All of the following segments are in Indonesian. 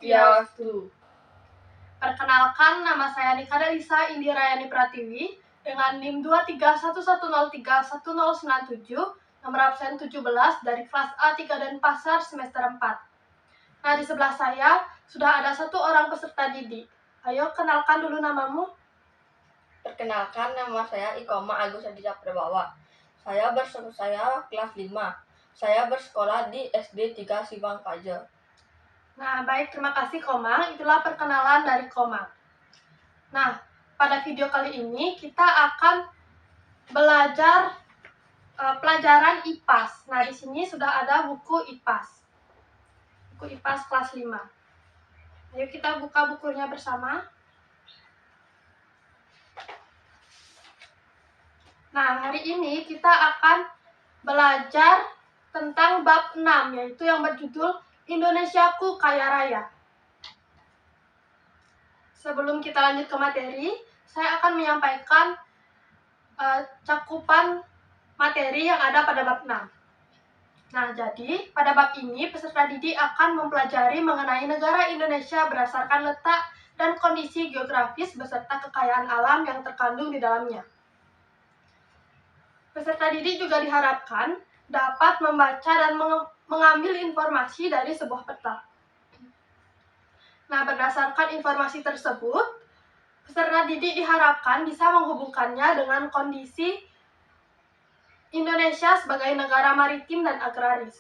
Swastiastu. Perkenalkan, nama saya Nika Delisa Indirayani Pratiwi dengan NIM 231031097, nomor absen 17 dari kelas A3 Denpasar semester 4. Nah, di sebelah saya sudah ada satu orang peserta didik. Ayo kenalkan dulu namamu. Perkenalkan, nama saya Ikoma Agus Aditya Prabawa. Saya kelas 5. Saya bersekolah di SD 3 Sibang Paja. Nah, baik, terima kasih Komang. Itulah perkenalan dari Komang. Nah, pada video kali ini kita akan belajar pelajaran IPAS. Nah, di sini sudah ada buku IPAS. Buku IPAS kelas 5. Ayo kita buka bukunya bersama. Nah, hari ini kita akan belajar tentang bab 6, yaitu yang berjudul Indonesiaku Kaya Raya. Sebelum kita lanjut ke materi, saya akan menyampaikan cakupan materi yang ada pada bab 6. Nah, jadi pada bab ini peserta didik akan mempelajari mengenai negara Indonesia berdasarkan letak dan kondisi geografis beserta kekayaan alam yang terkandung di dalamnya. Peserta didik juga diharapkan dapat membaca dan mengambil informasi dari sebuah peta. Nah, berdasarkan informasi tersebut, peserta didik diharapkan bisa menghubungkannya dengan kondisi Indonesia sebagai negara maritim dan agraris.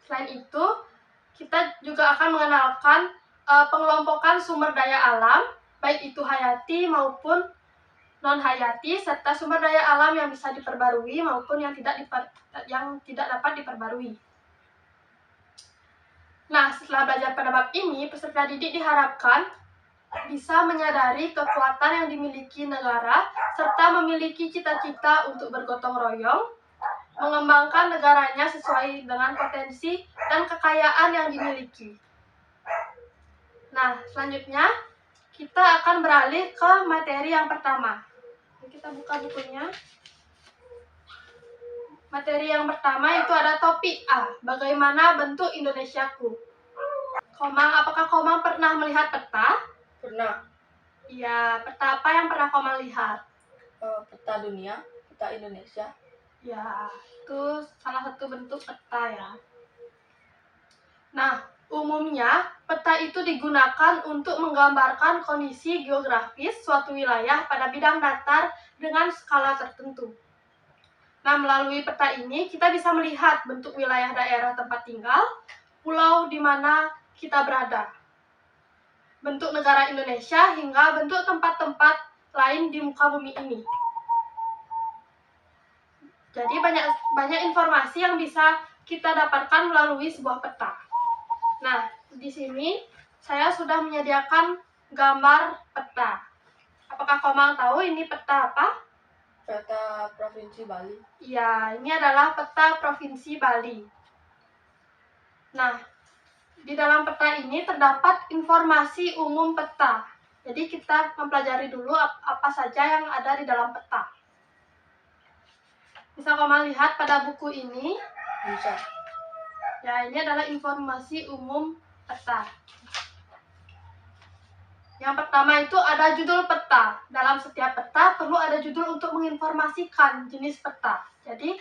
Selain itu, kita juga akan mengenalkan pengelompokan sumber daya alam, baik itu hayati maupun non-hayati, serta sumber daya alam yang bisa diperbarui maupun yang tidak dapat diperbarui. Nah, setelah belajar pada bab ini, peserta didik diharapkan bisa menyadari kekuatan yang dimiliki negara, serta memiliki cita-cita untuk bergotong royong, mengembangkan negaranya sesuai dengan potensi dan kekayaan yang dimiliki. Nah, selanjutnya kita akan beralih ke materi yang pertama. Kita buka bukunya. Materi yang pertama itu ada topik A, bagaimana bentuk Indonesiaku. Komang, apakah Komang pernah melihat peta? Pernah. Iya, peta apa yang pernah Komang lihat? Peta dunia, peta Indonesia. Ya, itu salah satu bentuk peta ya. Nah, umumnya peta itu digunakan untuk menggambarkan kondisi geografis suatu wilayah pada bidang datar dengan skala tertentu. Nah, melalui peta ini kita bisa melihat bentuk wilayah daerah tempat tinggal, pulau di mana kita berada, bentuk negara Indonesia, hingga bentuk tempat-tempat lain di muka bumi ini. Jadi banyak informasi yang bisa kita dapatkan melalui sebuah peta. Nah, di sini saya sudah menyediakan gambar peta. Apakah Komang tahu ini peta apa? Peta Provinsi Bali. Ya, ini adalah peta Provinsi Bali. Nah, di dalam peta ini terdapat informasi umum peta. Jadi kita mempelajari dulu apa saja yang ada di dalam peta. Bisa Komang lihat pada buku ini? Bisa. Ya, ini adalah informasi umum peta. Yang pertama itu ada judul peta. Dalam setiap peta perlu ada judul untuk menginformasikan jenis peta. Jadi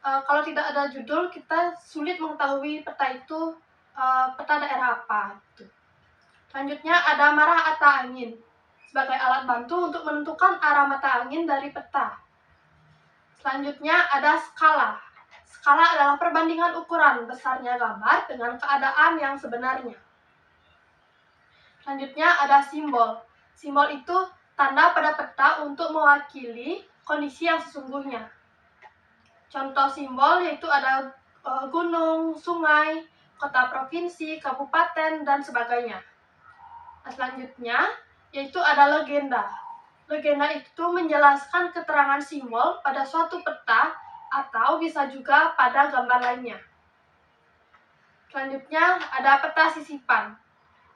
kalau tidak ada judul kita sulit mengetahui peta itu peta daerah apa. Selanjutnya ada marah mata angin sebagai alat bantu untuk menentukan arah mata angin dari peta. Selanjutnya ada skala. Skala adalah perbandingan ukuran besarnya gambar dengan keadaan yang sebenarnya. Selanjutnya ada simbol. Simbol itu tanda pada peta untuk mewakili kondisi yang sesungguhnya. Contoh simbol yaitu ada gunung, sungai, kota provinsi, kabupaten, dan sebagainya. Nah, selanjutnya yaitu ada legenda. Legenda itu menjelaskan keterangan simbol pada suatu peta atau bisa juga pada gambar lainnya. Selanjutnya ada peta sisipan.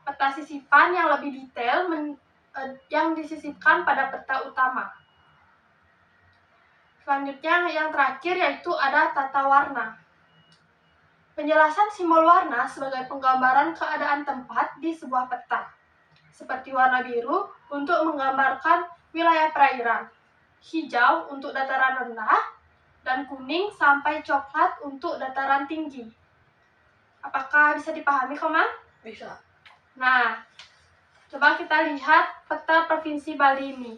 Peta sisipan yang lebih detail yang disisipkan pada peta utama. Selanjutnya yang terakhir yaitu ada tata warna. Penjelasan simbol warna sebagai penggambaran keadaan tempat di sebuah peta. Seperti warna biru untuk menggambarkan wilayah perairan, hijau untuk dataran rendah, dan kuning sampai coklat untuk dataran tinggi. Apakah bisa dipahami, Komang? Bisa. Nah, coba kita lihat peta Provinsi Bali ini.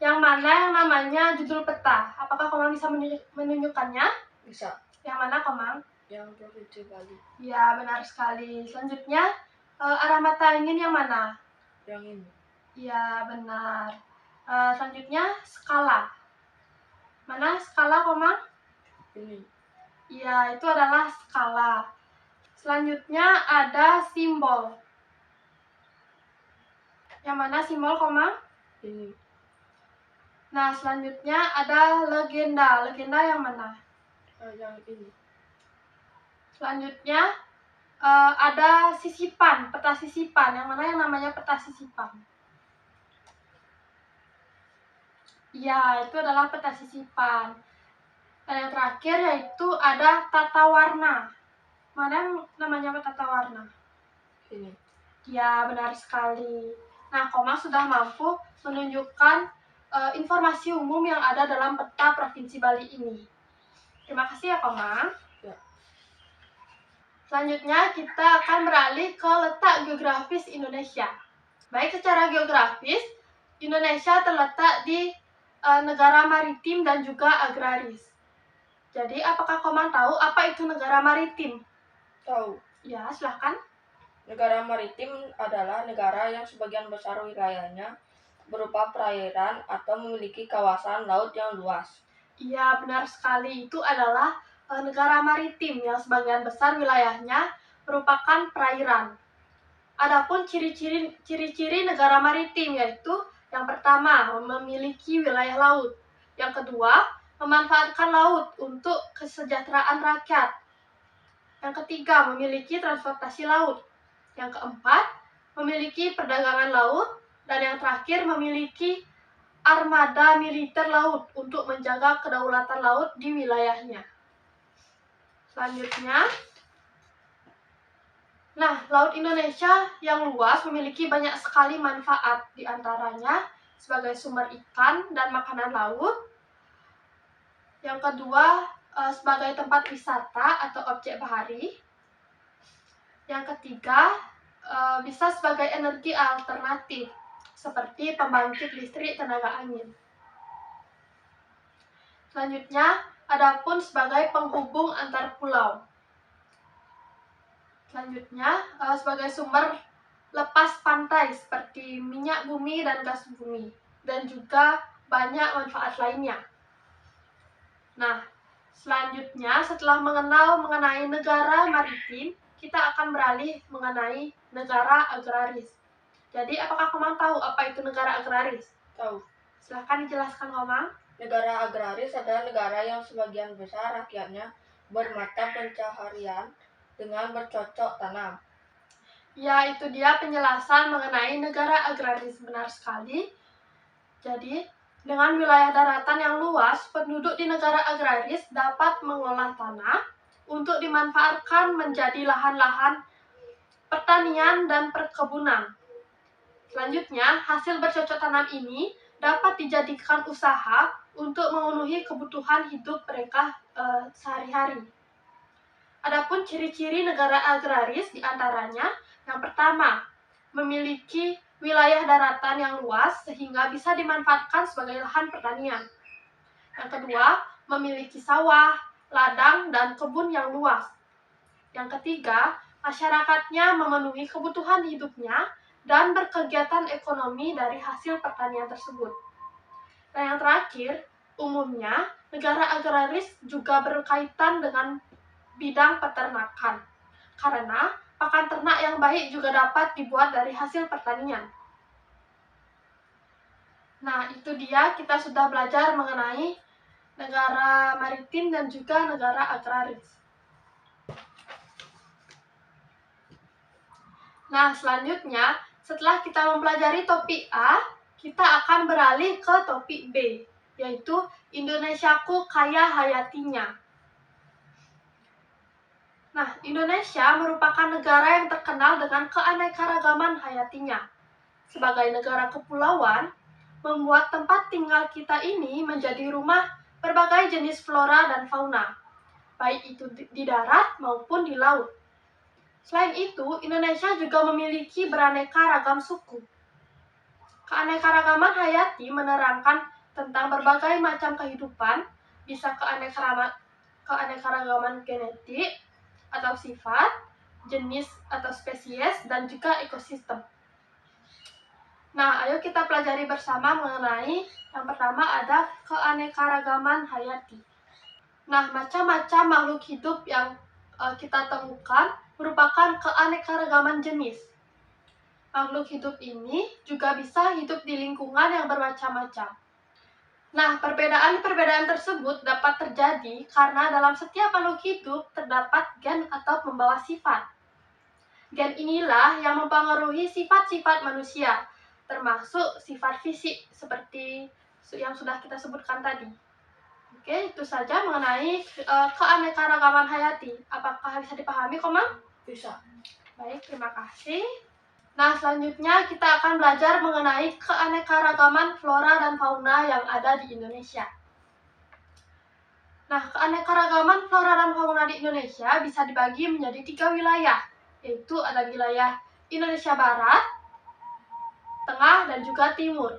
Yang mana yang namanya judul peta? Apakah Komang bisa menunjukkannya? Bisa. Yang mana, Komang? Yang Provinsi Bali. Ya, benar sekali. Selanjutnya, arah mata angin yang mana? Yang ini. Ya, benar. Selanjutnya, skala. Mana skala, Komang? Ini. Ya, itu adalah skala. Selanjutnya ada simbol. Yang mana simbol, Komang? Ini. Nah, selanjutnya ada legenda. Legenda yang mana? Yang ini. Selanjutnya ada sisipan, peta sisipan. Yang mana yang namanya peta sisipan? Ya, itu adalah peta sisipan. Dan yang terakhir yaitu ada tata warna. Mana yang namanya tata warna? Ini. Ya, benar sekali. Nah, Komang sudah mampu menunjukkan informasi umum yang ada dalam peta Provinsi Bali ini. Terima kasih ya, Komang. Ya. Selanjutnya, kita akan beralih ke letak geografis Indonesia. Baik secara geografis, Indonesia terletak di negara maritim dan juga agraris. Jadi, apakah Komang tahu apa itu negara maritim? Tahu. Ya, silahkan. Negara maritim adalah negara yang sebagian besar wilayahnya berupa perairan atau memiliki kawasan laut yang luas. Iya, benar sekali. Itu adalah negara maritim yang sebagian besar wilayahnya merupakan perairan. Adapun ciri-ciri negara maritim yaitu yang pertama, memiliki wilayah laut. Yang kedua, memanfaatkan laut untuk kesejahteraan rakyat. Yang ketiga, memiliki transportasi laut. Yang keempat, memiliki perdagangan laut. Dan yang terakhir, memiliki armada militer laut untuk menjaga kedaulatan laut di wilayahnya. Selanjutnya, Laut Indonesia yang luas memiliki banyak sekali manfaat, di antaranya sebagai sumber ikan dan makanan laut. Yang kedua, sebagai tempat wisata atau objek bahari. Yang ketiga, bisa sebagai energi alternatif, seperti pembangkit listrik tenaga angin. Selanjutnya, adapun sebagai penghubung antar pulau. Selanjutnya, sebagai sumber lepas pantai seperti minyak bumi dan gas bumi, dan juga banyak manfaat lainnya. Nah, selanjutnya setelah mengenai negara maritim, kita akan beralih mengenai negara agraris. Jadi, apakah Komang tahu apa itu negara agraris? Tahu. Silahkan dijelaskan, Komang. Negara agraris adalah negara yang sebagian besar rakyatnya bermata pencaharian dengan bercocok tanam. Ya, itu dia penjelasan mengenai negara agraris, benar sekali. Jadi, dengan wilayah daratan yang luas, penduduk di negara agraris dapat mengolah tanah untuk dimanfaatkan menjadi lahan-lahan pertanian dan perkebunan. Selanjutnya, hasil bercocok tanam ini dapat dijadikan usaha untuk memenuhi kebutuhan hidup mereka sehari-hari. Adapun ciri-ciri negara agraris diantaranya, yang pertama, memiliki wilayah daratan yang luas sehingga bisa dimanfaatkan sebagai lahan pertanian. Yang kedua, memiliki sawah, ladang, dan kebun yang luas. Yang ketiga, masyarakatnya memenuhi kebutuhan hidupnya dan berkegiatan ekonomi dari hasil pertanian tersebut. Dan yang terakhir, umumnya negara agraris juga berkaitan dengan bidang peternakan, karena pakan ternak yang baik juga dapat dibuat dari hasil pertanian. Nah, itu dia, kita sudah belajar mengenai negara maritim dan juga negara agraris. Nah, selanjutnya, setelah kita mempelajari topik A, kita akan beralih ke topik B, yaitu Indonesiaku Kaya Hayatinya. Nah, Indonesia merupakan negara yang terkenal dengan keanekaragaman hayatinya. Sebagai negara kepulauan, membuat tempat tinggal kita ini menjadi rumah berbagai jenis flora dan fauna, baik itu di darat maupun di laut. Selain itu, Indonesia juga memiliki beraneka ragam suku. Keanekaragaman hayati menerangkan tentang berbagai macam kehidupan, bisa keanekaragaman genetik atau sifat, jenis atau spesies, dan juga ekosistem. Nah, ayo kita pelajari bersama mengenai yang pertama ada keanekaragaman hayati. Nah, macam-macam makhluk hidup yang kita temukan merupakan keanekaragaman jenis. Makhluk hidup ini juga bisa hidup di lingkungan yang bermacam-macam. Nah, perbedaan-perbedaan tersebut dapat terjadi karena dalam setiap makhluk hidup terdapat gen atau pembawa sifat. Gen inilah yang mempengaruhi sifat-sifat manusia, termasuk sifat fisik seperti yang sudah kita sebutkan tadi. Oke, itu saja mengenai keanekaragaman hayati. Apakah bisa dipahami, Komang? Bisa. Baik, terima kasih. Nah, selanjutnya kita akan belajar mengenai keanekaragaman flora dan fauna yang ada di Indonesia. Nah, keanekaragaman flora dan fauna di Indonesia bisa dibagi menjadi 3 wilayah, yaitu ada wilayah Indonesia Barat, Tengah, dan juga Timur.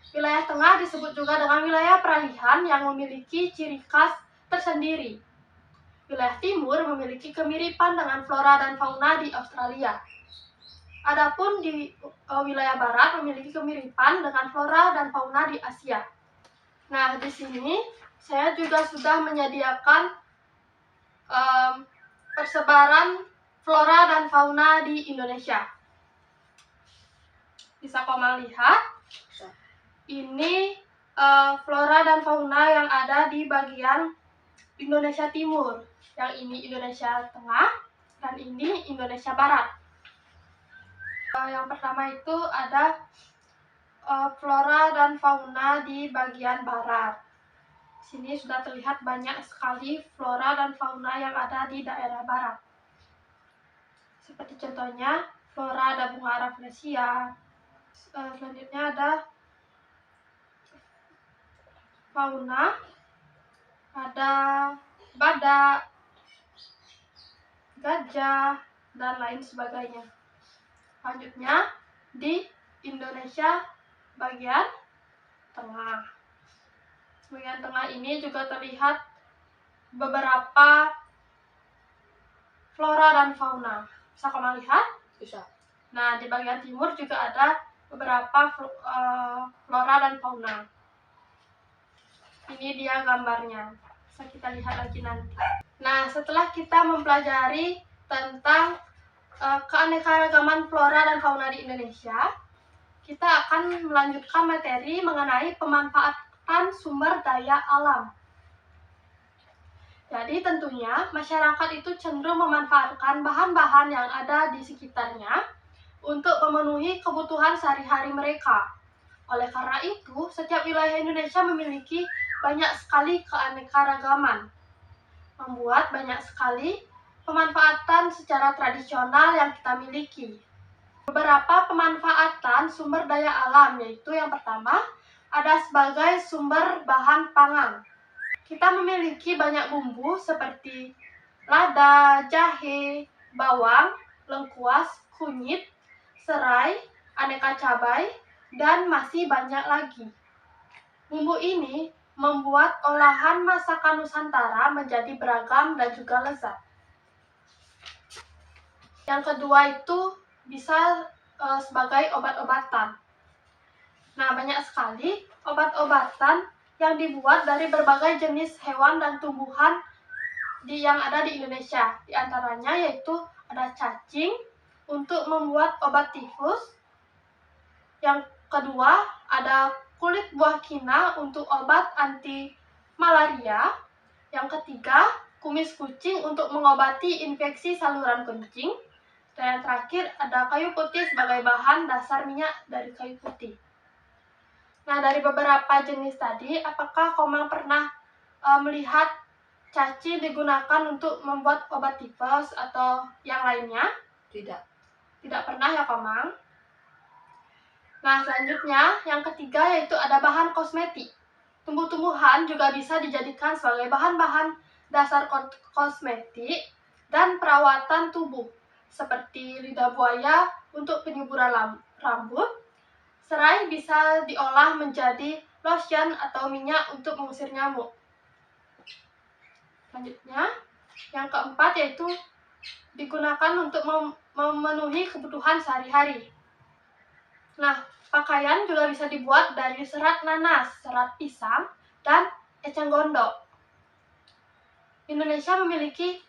Wilayah Tengah disebut juga dengan wilayah peralihan yang memiliki ciri khas tersendiri. Wilayah Timur memiliki kemiripan dengan flora dan fauna di Australia. Adapun di wilayah Barat memiliki kemiripan dengan flora dan fauna di Asia. Nah, di sini saya juga sudah menyediakan persebaran flora dan fauna di Indonesia. Bisa Komang lihat? Ini flora dan fauna yang ada di bagian Indonesia Timur. Yang ini Indonesia Tengah dan ini Indonesia Barat. Yang pertama itu ada flora dan fauna di bagian barat. Sini sudah terlihat banyak sekali flora dan fauna yang ada di daerah barat. Seperti contohnya flora ada bunga rafflesia. Selanjutnya ada fauna, ada badak, gajah, dan lain sebagainya. Selanjutnya di Indonesia bagian tengah. Bagian tengah ini juga terlihat beberapa flora dan fauna. Bisa kamu lihat? Bisa. Nah, di bagian timur juga ada beberapa flora dan fauna. Ini dia gambarnya. Bisa kita lihat lagi nanti. Nah, setelah kita mempelajari tentang keanekaragaman flora dan fauna di Indonesia, kita akan melanjutkan materi mengenai pemanfaatan sumber daya alam. Jadi tentunya masyarakat itu cenderung memanfaatkan bahan-bahan yang ada di sekitarnya untuk memenuhi kebutuhan sehari-hari mereka. Oleh karena itu, setiap wilayah Indonesia memiliki banyak sekali keanekaragaman, membuat banyak sekali pemanfaatan secara tradisional yang kita miliki. Beberapa pemanfaatan sumber daya alam, yaitu yang pertama, ada sebagai sumber bahan pangan. Kita memiliki banyak bumbu seperti lada, jahe, bawang, lengkuas, kunyit, serai, aneka cabai, dan masih banyak lagi. Bumbu ini membuat olahan masakan Nusantara menjadi beragam dan juga lezat. Yang kedua itu bisa sebagai obat-obatan. Nah, banyak sekali obat-obatan yang dibuat dari berbagai jenis hewan dan tumbuhan yang ada di Indonesia. Di antaranya yaitu ada cacing untuk membuat obat tifus. Yang kedua ada kulit buah kina untuk obat anti malaria. Yang ketiga, kumis kucing untuk mengobati infeksi saluran kencing. Dan yang terakhir ada kayu putih sebagai bahan dasar minyak dari kayu putih. Nah, dari beberapa jenis tadi, apakah Komang pernah melihat Caci digunakan untuk membuat obat tifus atau yang lainnya? Tidak. Tidak pernah ya, Komang. Nah, selanjutnya yang ketiga yaitu ada bahan kosmetik. Tumbuh-tumbuhan juga bisa dijadikan sebagai bahan-bahan dasar kosmetik dan perawatan tubuh, seperti lidah buaya untuk penyuburan rambut. Serai bisa diolah menjadi lotion atau minyak untuk mengusir nyamuk. Selanjutnya, yang keempat yaitu digunakan untuk memenuhi kebutuhan sehari-hari. Nah, pakaian juga bisa dibuat dari serat nanas, serat pisang, dan eceng gondok. Indonesia memiliki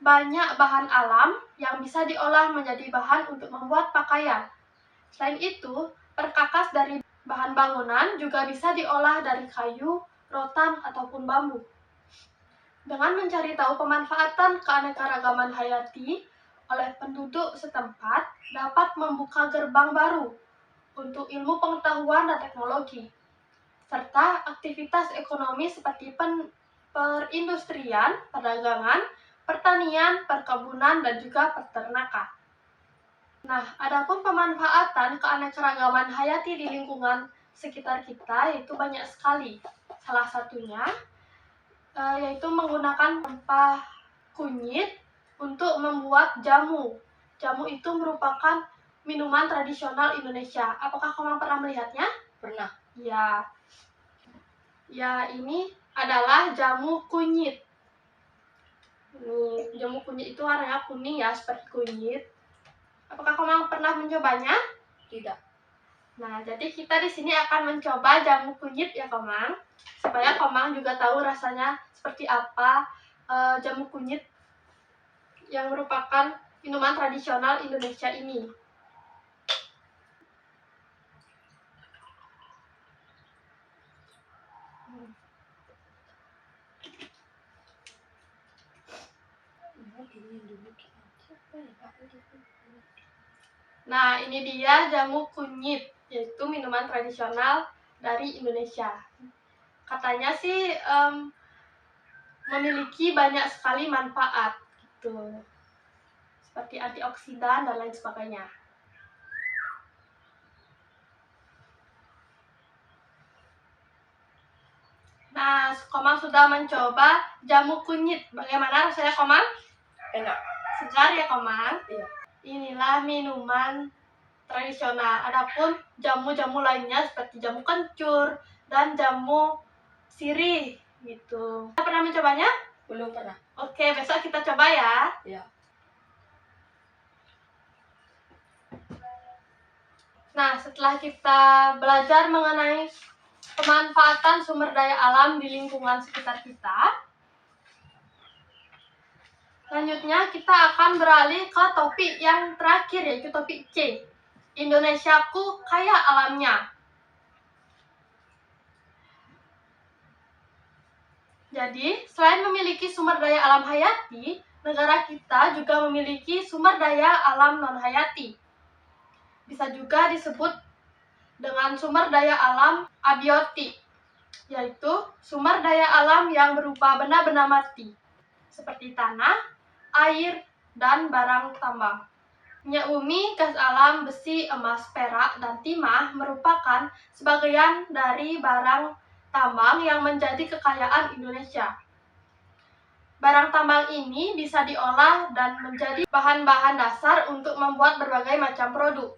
banyak bahan alam yang bisa diolah menjadi bahan untuk membuat pakaian. Selain itu, perkakas dari bahan bangunan juga bisa diolah dari kayu, rotan, ataupun bambu. Dengan mencari tahu pemanfaatan keanekaragaman hayati oleh penduduk setempat dapat membuka gerbang baru untuk ilmu pengetahuan dan teknologi, serta aktivitas ekonomi seperti perindustrian, perdagangan, pertanian, perkebunan, dan juga peternakan. Nah, adapun pemanfaatan keanekaragaman hayati di lingkungan sekitar kita yaitu banyak sekali. Salah satunya yaitu menggunakan rempah kunyit untuk membuat jamu. Jamu itu merupakan minuman tradisional Indonesia. Apakah kamu pernah melihatnya? Pernah. Ya. Ya, ini adalah jamu kunyit. Ini jamu kunyit itu warnanya kuning ya, seperti kunyit. Apakah kamu pernah mencobanya? Tidak. Nah, jadi kita di sini akan mencoba jamu kunyit ya, Komang. Supaya Komang juga tahu rasanya seperti apa jamu kunyit yang merupakan minuman tradisional Indonesia ini. Nah, ini dia jamu kunyit, yaitu minuman tradisional dari Indonesia. Katanya sih memiliki banyak sekali manfaat, gitu. Seperti antioksidan dan lain sebagainya. Nah, Komang sudah mencoba jamu kunyit. Bagaimana rasanya, Komang? Enak. Segar ya, Komang? Iya. Inilah minuman tradisional. Adapun jamu-jamu lainnya seperti jamu kencur dan jamu sirih gitu. Pernah mencobanya? Belum pernah. Oke, besok kita coba ya. Iya. Nah, setelah kita belajar mengenai pemanfaatan sumber daya alam di lingkungan sekitar kita, selanjutnya kita akan beralih ke topik yang terakhir, yaitu topik C. Indonesiaku kaya alamnya. Jadi, selain memiliki sumber daya alam hayati, negara kita juga memiliki sumber daya alam non-hayati. Bisa juga disebut dengan sumber daya alam abiotik, yaitu sumber daya alam yang berupa benda-benda mati, seperti tanah, air, dan barang tambang. Minyak bumi, gas alam, besi, emas, perak, dan timah merupakan sebagian dari barang tambang yang menjadi kekayaan Indonesia. Barang tambang ini bisa diolah dan menjadi bahan-bahan dasar untuk membuat berbagai macam produk.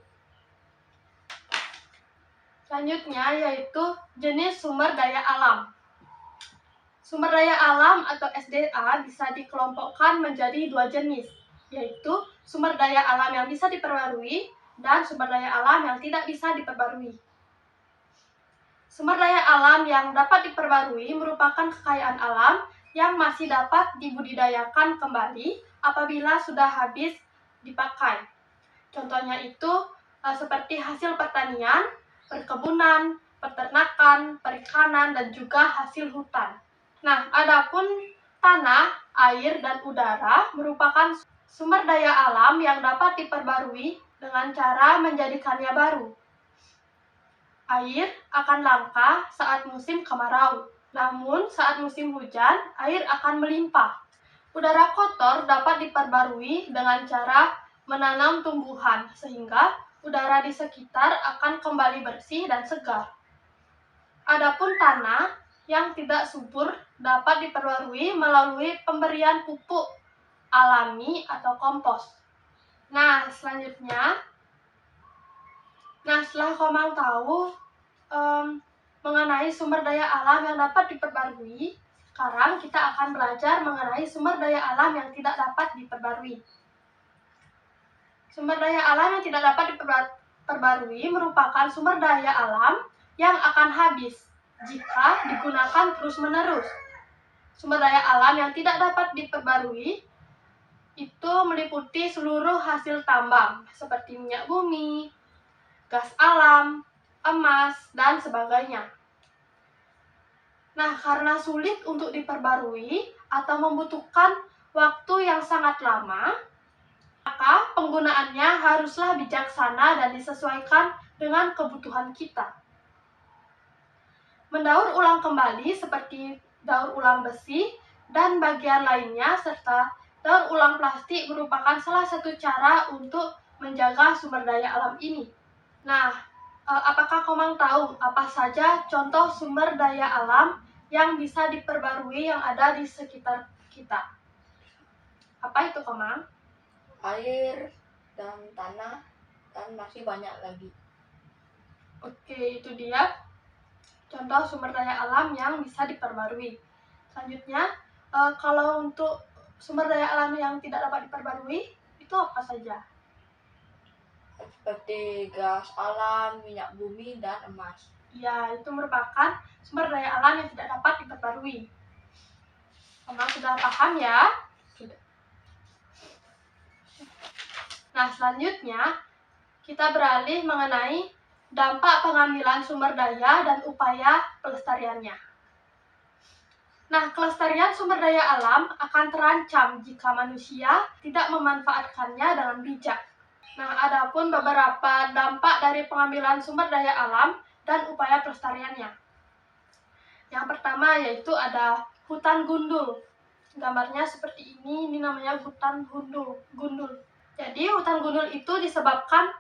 Selanjutnya yaitu jenis sumber daya alam. Sumber daya alam atau SDA bisa dikelompokkan menjadi dua jenis, yaitu sumber daya alam yang bisa diperbarui dan sumber daya alam yang tidak bisa diperbarui. Sumber daya alam yang dapat diperbarui merupakan kekayaan alam yang masih dapat dibudidayakan kembali apabila sudah habis dipakai. Contohnya itu seperti hasil pertanian, perkebunan, peternakan, perikanan, dan juga hasil hutan. Nah, adapun tanah, air, dan udara merupakan sumber daya alam yang dapat diperbarui dengan cara menjadikannya baru. Air akan langka saat musim kemarau, Namun, saat musim hujan, air akan melimpah. Udara kotor dapat diperbarui dengan cara menanam tumbuhan, sehingga udara di sekitar akan kembali bersih dan segar. Adapun tanah yang tidak subur dapat diperbarui melalui pemberian pupuk alami atau kompos. Nah, selanjutnya, setelah Komang tahu mengenai sumber daya alam yang dapat diperbarui, sekarang kita akan belajar mengenai sumber daya alam yang tidak dapat diperbarui. Sumber daya alam yang tidak dapat diperbarui merupakan sumber daya alam yang akan habis jika digunakan terus-menerus. Sumber daya alam yang tidak dapat diperbarui itu meliputi seluruh hasil tambang seperti minyak bumi, gas alam, emas, dan sebagainya. Nah, karena sulit untuk diperbarui atau membutuhkan waktu yang sangat lama, maka penggunaannya haruslah bijaksana dan disesuaikan dengan kebutuhan kita. Mendaur ulang kembali seperti daur ulang besi dan bagian lainnya serta daur ulang plastik merupakan salah satu cara untuk menjaga sumber daya alam ini. Nah, apakah Komang tahu apa saja contoh sumber daya alam yang bisa diperbarui yang ada di sekitar kita? Apa itu, Komang? Air dan tanah, dan masih banyak lagi. Oke, itu dia contoh sumber daya alam yang bisa diperbarui. Selanjutnya, kalau untuk sumber daya alam yang tidak dapat diperbarui, itu apa saja? Seperti gas alam, minyak bumi, dan emas. Ya, itu merupakan sumber daya alam yang tidak dapat diperbarui. Komang sudah paham ya? Sudah. Nah, selanjutnya kita beralih mengenai dampak pengambilan sumber daya dan upaya pelestariannya. Nah, kelestarian sumber daya alam akan terancam jika manusia tidak memanfaatkannya dengan bijak. Nah, adapun beberapa dampak dari pengambilan sumber daya alam dan upaya pelestariannya. Yang pertama yaitu ada hutan gundul. Gambarnya seperti ini namanya hutan gundul. Jadi, hutan gundul itu disebabkan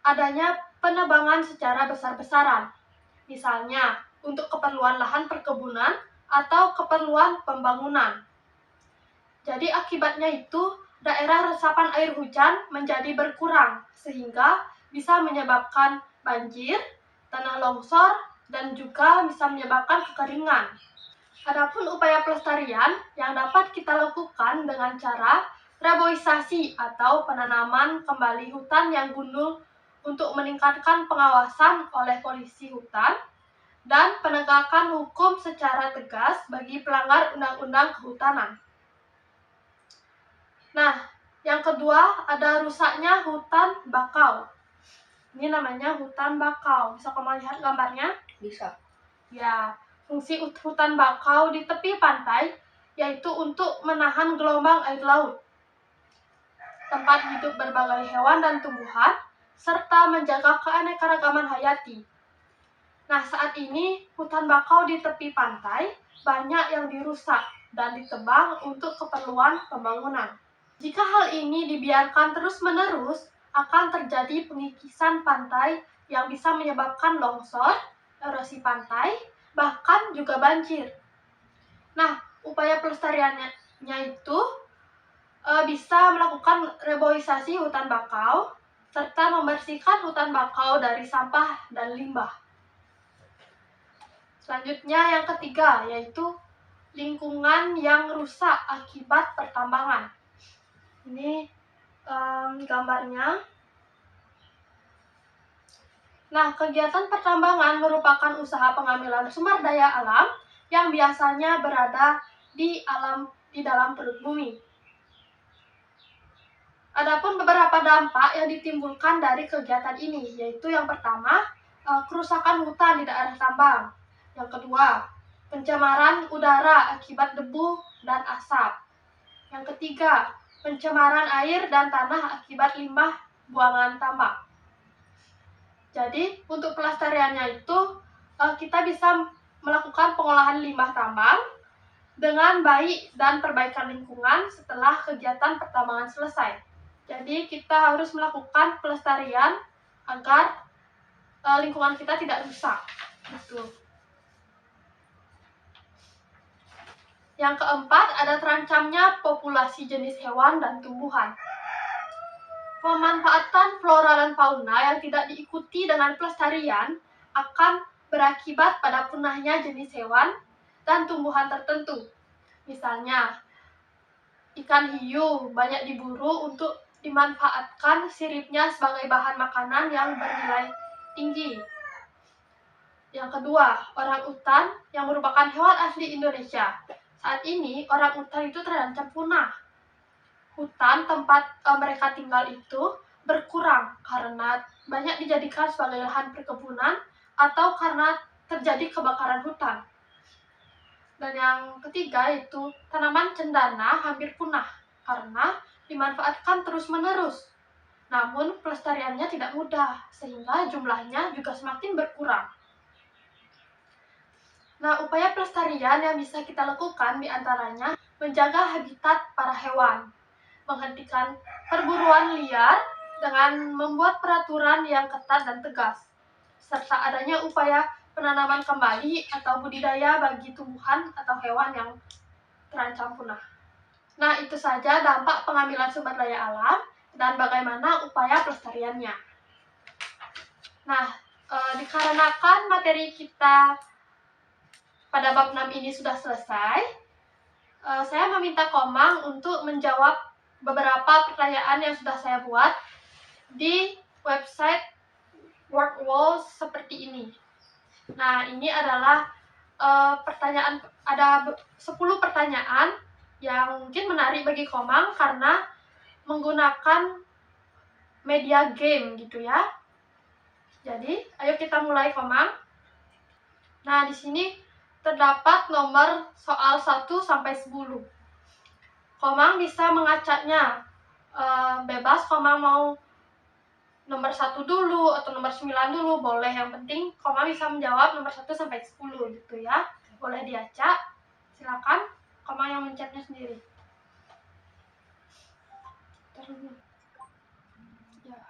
adanya penebangan secara besar-besaran. Misalnya, untuk keperluan lahan perkebunan atau keperluan pembangunan. Jadi, akibatnya itu daerah resapan air hujan menjadi berkurang, sehingga bisa menyebabkan banjir, tanah longsor, dan juga bisa menyebabkan kekeringan. Adapun upaya pelestarian yang dapat kita lakukan dengan cara reboisasi atau penanaman kembali hutan yang gundul untuk meningkatkan pengawasan oleh polisi hutan dan penegakan hukum secara tegas bagi pelanggar undang-undang kehutanan. Nah, yang kedua ada rusaknya hutan bakau. Ini namanya hutan bakau. Bisa kamu lihat gambarnya? Bisa. Ya, fungsi hutan bakau di tepi pantai yaitu untuk menahan gelombang air laut, tempat hidup berbagai hewan dan tumbuhan, serta menjaga keanekaragaman hayati. Nah, saat ini hutan bakau di tepi pantai banyak yang dirusak dan ditebang untuk keperluan pembangunan. Jika hal ini dibiarkan terus-menerus, akan terjadi pengikisan pantai yang bisa menyebabkan longsor, erosi pantai, bahkan juga banjir. Nah, upaya pelestariannya itu bisa melakukan reboisasi hutan bakau, serta membersihkan hutan bakau dari sampah dan limbah. Selanjutnya yang ketiga, yaitu lingkungan yang rusak akibat pertambangan. Ini gambarnya. Nah, kegiatan pertambangan merupakan usaha pengambilan sumber daya alam yang biasanya berada di dalam perut bumi. Adapun beberapa dampak yang ditimbulkan dari kegiatan ini, yaitu yang pertama, kerusakan hutan di daerah tambang. Yang kedua, pencemaran udara akibat debu dan asap. Yang ketiga, pencemaran air dan tanah akibat limbah buangan tambang. Jadi, untuk pelestariannya itu kita bisa melakukan pengolahan limbah tambang dengan baik dan perbaikan lingkungan setelah kegiatan pertambangan selesai. Jadi kita harus melakukan pelestarian agar lingkungan kita tidak rusak. Gitu. Yang keempat, ada terancamnya populasi jenis hewan dan tumbuhan. Pemanfaatan flora dan fauna yang tidak diikuti dengan pelestarian akan berakibat pada punahnya jenis hewan dan tumbuhan tertentu. Misalnya, ikan hiu banyak diburu untuk dimanfaatkan siripnya sebagai bahan makanan yang bernilai tinggi. Yang kedua, orangutan yang merupakan hewan asli Indonesia. Saat ini, orangutan itu terancam punah. Hutan tempat mereka tinggal itu berkurang karena banyak dijadikan sebagai lahan perkebunan atau karena terjadi kebakaran hutan. Dan yang ketiga itu tanaman cendana hampir punah karena dimanfaatkan terus-menerus. Namun pelestariannya tidak mudah sehingga jumlahnya juga semakin berkurang. Nah, upaya pelestarian yang bisa kita lakukan diantaranya menjaga habitat para hewan, menghentikan perburuan liar dengan membuat peraturan yang ketat dan tegas, serta adanya upaya penanaman kembali atau budidaya bagi tumbuhan atau hewan yang terancam punah. Nah, itu saja dampak pengambilan sumber daya alam dan bagaimana upaya pelestariannya. Nah, dikarenakan materi kita pada bab 6 ini sudah selesai, saya meminta Komang untuk menjawab beberapa pertanyaan yang sudah saya buat di website WordWall seperti ini. Nah, ini adalah pertanyaan, ada 10 pertanyaan yang mungkin menarik bagi Komang karena menggunakan media game gitu ya. Jadi, ayo kita mulai Komang. Nah, di sini terdapat nomor soal 1 sampai 10. Komang bisa mengacaknya. Bebas Komang mau nomor 1 dulu atau nomor 9 dulu, boleh. Yang penting Komang bisa menjawab nomor 1 sampai 10 gitu ya. Boleh diacak. Silakan Komang yang mencetnya sendiri. Ya.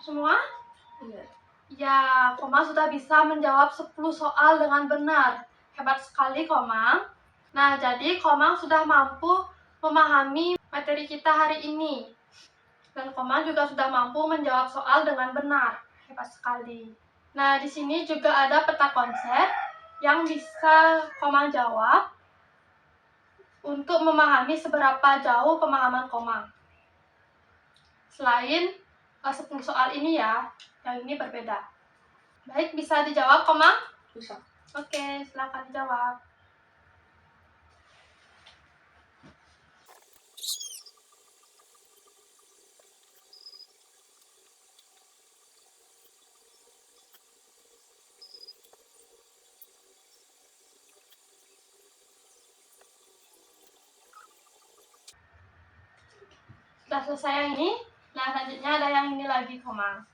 Semua? Iya. Ya, Komang sudah bisa menjawab 10 soal dengan benar. Hebat sekali, Komang. Nah, jadi Komang sudah mampu memahami materi kita hari ini. Dan Komang juga sudah mampu menjawab soal dengan benar. Hebat sekali. Nah, di sini juga ada peta konsep yang bisa Komang jawab untuk memahami seberapa jauh pemahaman Komang. Selain 10 soal ini ya, yang ini berbeda. Baik, bisa dijawab Komang? Bisa. Oke, silakan dijawab. Sudah selesai yang ini? Nah, selanjutnya ada yang ini lagi, Komang.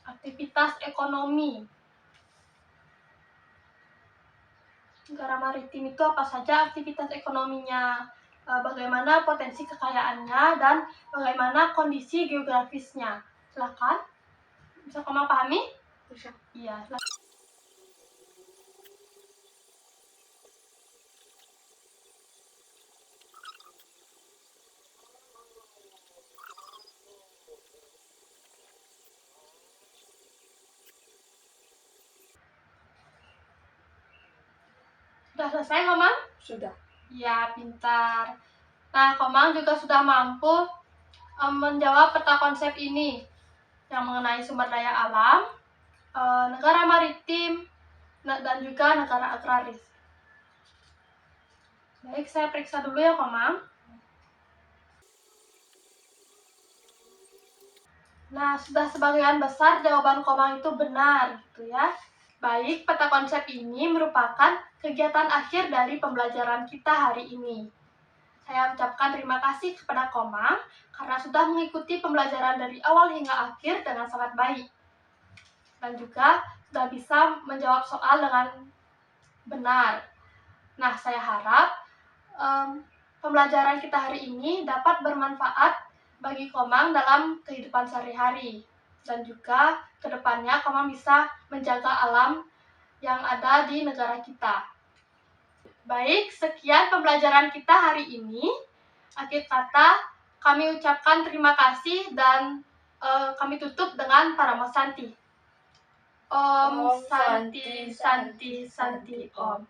Aktivitas ekonomi. Negara maritim itu apa saja aktivitas ekonominya, bagaimana potensi kekayaannya, dan bagaimana kondisi geografisnya. Silakan. Bisa Komang pahami? Bisa. Iya, silakan. Sudah selesai, Komang? Sudah. Ya, pintar. Nah, Komang juga sudah mampu menjawab peta konsep ini yang mengenai sumber daya alam, negara maritim, dan juga negara agraris. Baik, saya periksa dulu ya, Komang. Nah, sudah sebagian besar jawaban Komang itu benar, gitu ya. Baik, peta konsep ini merupakan kegiatan akhir dari pembelajaran kita hari ini. Saya ucapkan terima kasih kepada Komang karena sudah mengikuti pembelajaran dari awal hingga akhir dengan sangat baik. Dan juga sudah bisa menjawab soal dengan benar. Nah, saya harap pembelajaran kita hari ini dapat bermanfaat bagi Komang dalam kehidupan sehari-hari. Dan juga kedepannya Komang bisa menjaga alam yang ada di negara kita. Baik, sekian pembelajaran kita hari ini. Akhir kata, kami ucapkan terima kasih dan kami tutup dengan Paramo Santi. Om Santi Santi Santi Om.